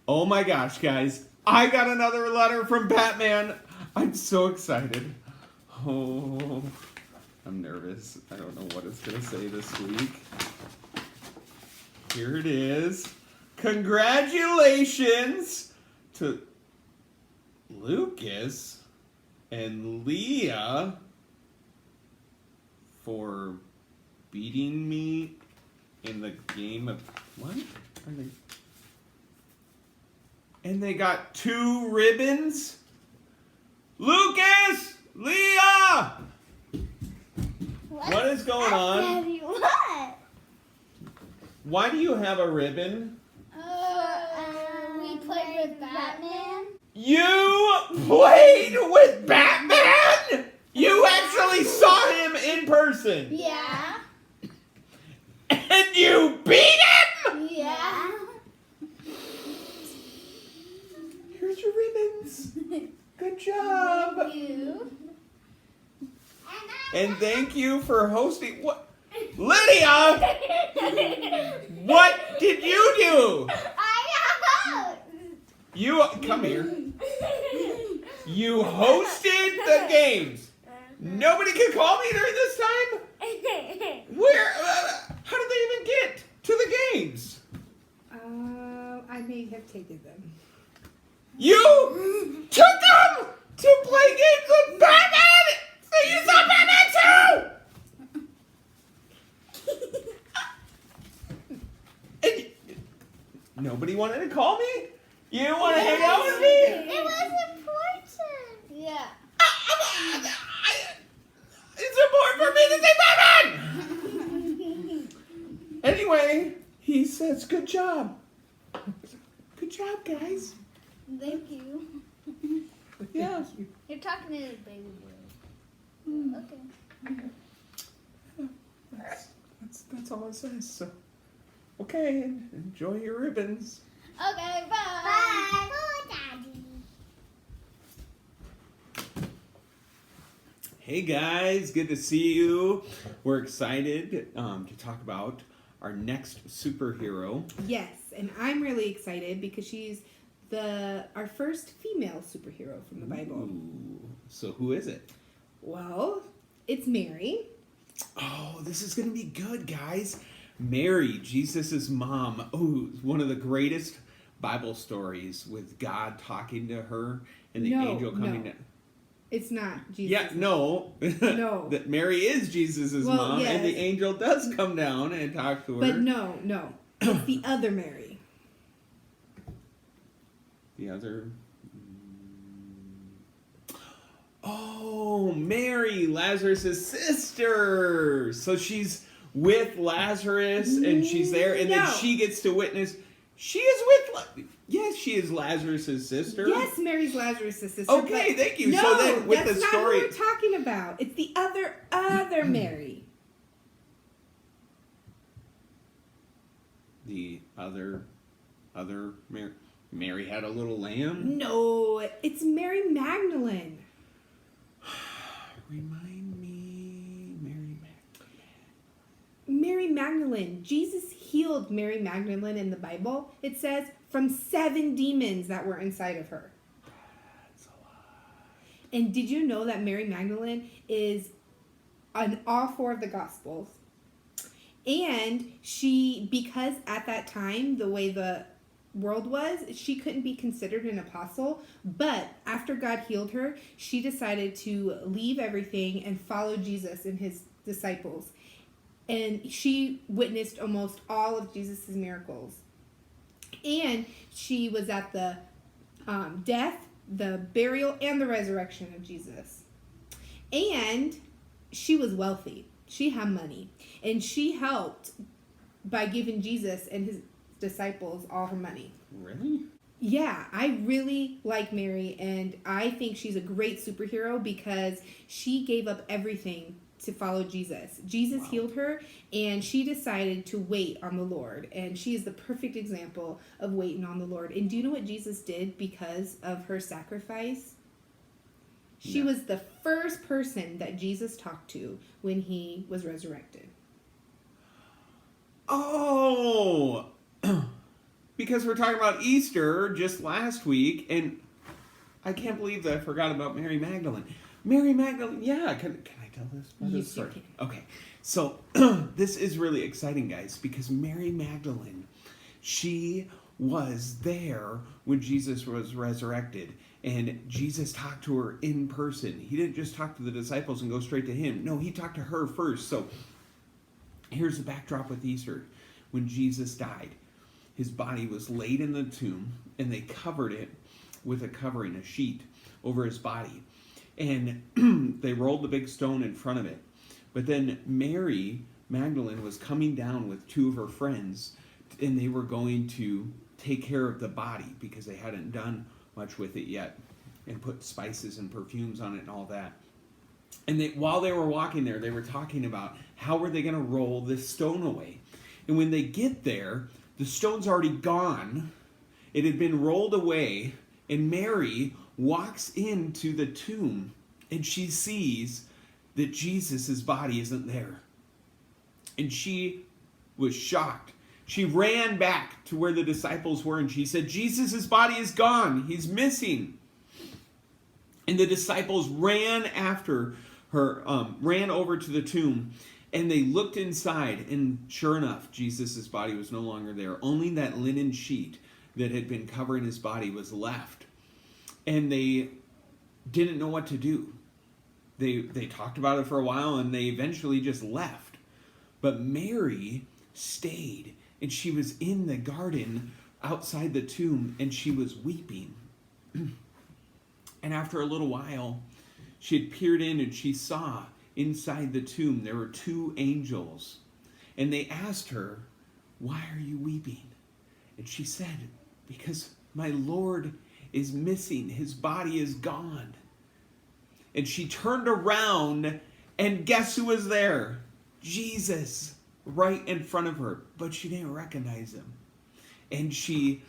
Oh my gosh, guys. I got another letter from Batman. I'm so excited. Oh, I'm nervous. I don't know what it's going to say this week. Here it is. Congratulations to Lucas and Leah for beating me in the game of... What? Are they... And they got 2 ribbons? Lucas! Leah! What is going on? Daddy, what? Why do you have a ribbon? We played with Batman. You played with Batman? You actually saw him in person. Yeah. And you beat him? Yeah. Here's your ribbons. Good job. Thank you. And thank you for hosting. What? Lydia! What did you do? You come here. You hosted the games. Nobody can call me during this time? Where? How did they even get to the games? I may have taken them. You took them to play games with Batman? So you saw Batman too? And nobody wanted to call me? You didn't want to hang out with me? It was important. Yeah. It's important for me to say Batman! Anyway, he says, good job. Good job, guys. Thank you. Yeah. You're talking to the baby boy. Okay. That's all it says. So, okay, enjoy your ribbons. Okay, bye. Bye. Bye, Daddy. Hey guys, good to see you. We're excited to talk about our next superhero. Yes, and I'm really excited because she's our first female superhero from the Bible. Ooh, so who is it? Well, it's Mary. Oh, this is going to be good, guys. Mary, Jesus' mom. Oh, one of the greatest Bible stories with God talking to her and the angel coming down. It's not Jesus. Yeah, no. No. That Mary is Jesus' mom, yes. and the angel does come down and talk to her. But no. It's the other Mary. The other... Oh, Mary, Lazarus' sister. So she's with Lazarus, and she's there, and then she gets to witness... She is with... Yes, she is Lazarus' sister. Yes, Mary's Lazarus' sister. Okay, thank you. No, So then with that's the not story... what we're talking about. It's the other Mary. The other Mary... Mary had a little lamb? No, it's Mary Magdalene. Remind me... Mary Magdalene. Mary Magdalene. Jesus healed Mary Magdalene in the Bible. It says from 7 demons that were inside of her. That's a lot. And did you know that Mary Magdalene is on all 4 of the Gospels? And she, because at that time, the way the world was, she couldn't be considered an apostle. But after God healed her, she decided to leave everything and follow Jesus and his disciples. And she witnessed almost all of Jesus' miracles. And she was at the death, the burial, and the resurrection of Jesus. And she was wealthy. She had money. And she helped by giving Jesus and his disciples all her money. Really? Yeah, I really like Mary, and I think she's a great superhero because she gave up everything to follow Jesus. Jesus healed her, and she decided to wait on the Lord, and she is the perfect example of waiting on the Lord. And do you know what Jesus did because of her sacrifice? She was the first person that Jesus talked to when he was resurrected. Oh! because we're talking about Easter just last week, and I can't believe that I forgot about Mary Magdalene. Mary Magdalene, yeah, can I tell this? Yes, you can. Okay, so this is really exciting, guys, because Mary Magdalene, she was there when Jesus was resurrected, and Jesus talked to her in person. He didn't just talk to the disciples and go straight to him. No, he talked to her first. So here's the backdrop with Easter. When Jesus died, his body was laid in the tomb, and they covered it with a covering, a sheet, over his body. And they rolled the big stone in front of it. But then Mary Magdalene was coming down with two of her friends, and they were going to take care of the body because they hadn't done much with it yet and put spices and perfumes on it and all that. And while they were walking there, they were talking about how were they going to roll this stone away. And when they get there, the stone's already gone. It had been rolled away, and Mary walks into the tomb, and she sees that Jesus' body isn't there. And she was shocked. She ran back to where the disciples were, and she said, Jesus' body is gone. He's missing. And the disciples ran after her, ran over to the tomb, and they looked inside, and sure enough, Jesus' body was no longer there. Only that linen sheet that had been covering his body was left. And they didn't know what to do. They talked about it for a while, and they eventually just left. But Mary stayed, and she was in the garden outside the tomb, and she was weeping. And after a little while, she had peered in, and she saw inside the tomb there were two angels. And they asked her, "Why are you weeping?" And she said, "Because my Lord is missing. His body is gone." And she turned around, and guess who was there? Jesus, right in front of her. But she didn't recognize him. And she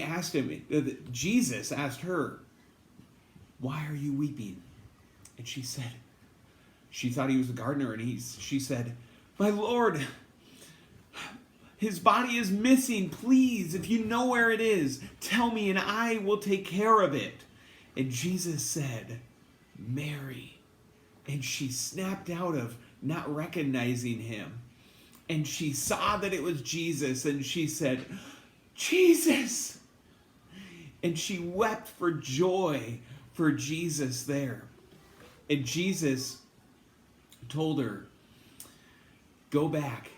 asked him, Jesus asked her, "Why are you weeping?" And she said, she thought he was a gardener, and she said, "My Lord, his body is missing. Please, if you know where it is, tell me and I will take care of it." And Jesus said, "Mary." And she snapped out of not recognizing him. And she saw that it was Jesus, and she said, "Jesus." And she wept for joy for Jesus there. And Jesus told her, "Go back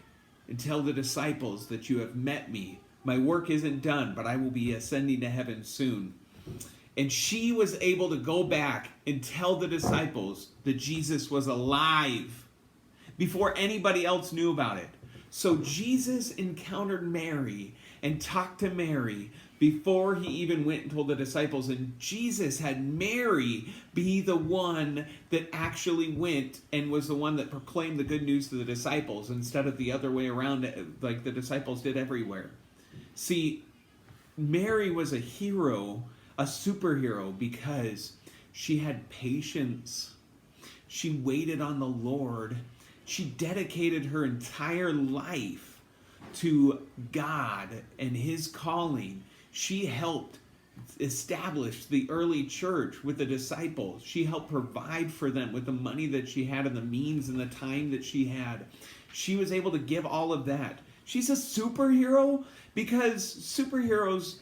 and tell the disciples that you have met me. My work isn't done, but I will be ascending to heaven soon." And she was able to go back and tell the disciples that Jesus was alive before anybody else knew about it. So Jesus encountered Mary and talked to Mary before he even went and told the disciples. And Jesus had Mary be the one that actually went and was the one that proclaimed the good news to the disciples instead of the other way around, like the disciples did everywhere. See, Mary was a hero, a superhero, because she had patience. She waited on the Lord. She dedicated her entire life to God and his calling. She helped establish the early church with the disciples. She helped provide for them with the money that she had and the means and the time that she had. She was able to give all of that. She's a superhero because superheroes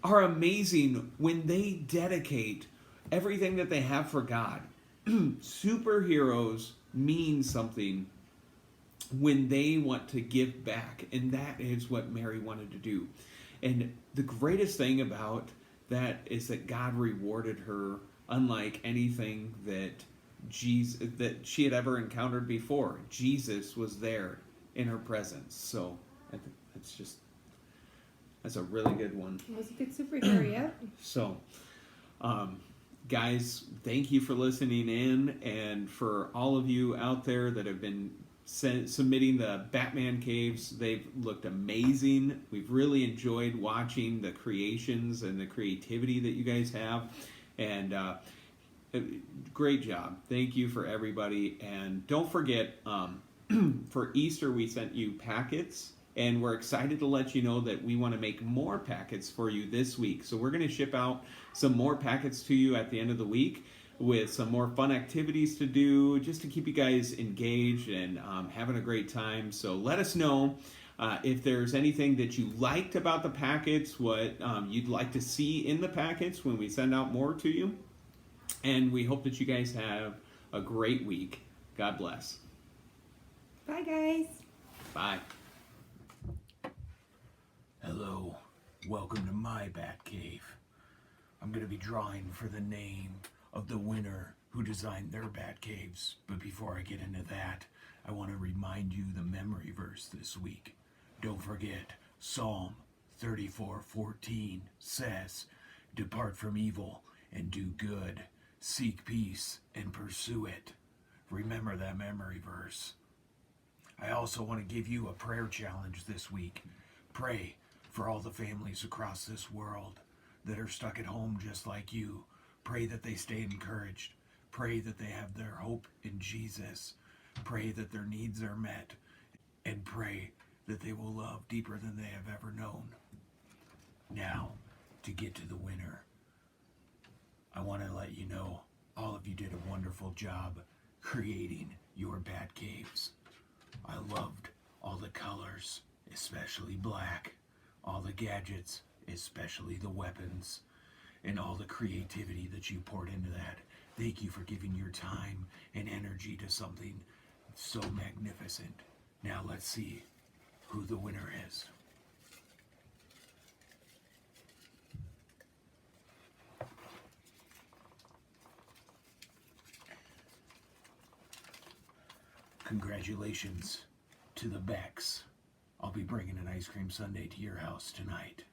are amazing when they dedicate everything that they have for God. Superheroes mean something when they want to give back, and that is what Mary wanted to do. And the greatest thing about that is that God rewarded her unlike anything that she had ever encountered before. Jesus was there in her presence. So I think that's a really good one. It was a good superhero, yeah. So, guys, thank you for listening in, and for all of you out there that have been submitting the Batman caves. They've looked amazing. We've really enjoyed watching the creations and the creativity that you guys have, and great job. Thank you for everybody, and don't forget, for Easter we sent you packets And we're excited to let you know that we want to make more packets for you this week. So we're going to ship out some more packets to you at the end of the week with some more fun activities to do, just to keep you guys engaged and having a great time. So let us know if there's anything that you liked about the packets, what you'd like to see in the packets when we send out more to you. And we hope that you guys have a great week. God bless. Bye, guys. Bye. Hello, welcome to my Bat Cave. I'm going to be drawing for the name of the winner who designed their Bat Caves. But before I get into that, I want to remind you the memory verse this week. Don't forget, Psalm 34:14 says, "Depart from evil and do good. Seek peace and pursue it." Remember that memory verse. I also want to give you a prayer challenge this week. Pray for all the families across this world that are stuck at home just like you. Pray that they stay encouraged. Pray that they have their hope in Jesus. Pray that their needs are met. And pray that they will love deeper than they have ever known. Now, to get to the winner, I want to let you know all of you did a wonderful job creating your Bat Caves. I loved all the colors, especially black, all the gadgets, especially the weapons, and all the creativity that you poured into that. Thank you for giving your time and energy to something so magnificent. Now let's see who the winner is. Congratulations to the Becks. I'll be bringing an ice cream sundae to your house tonight.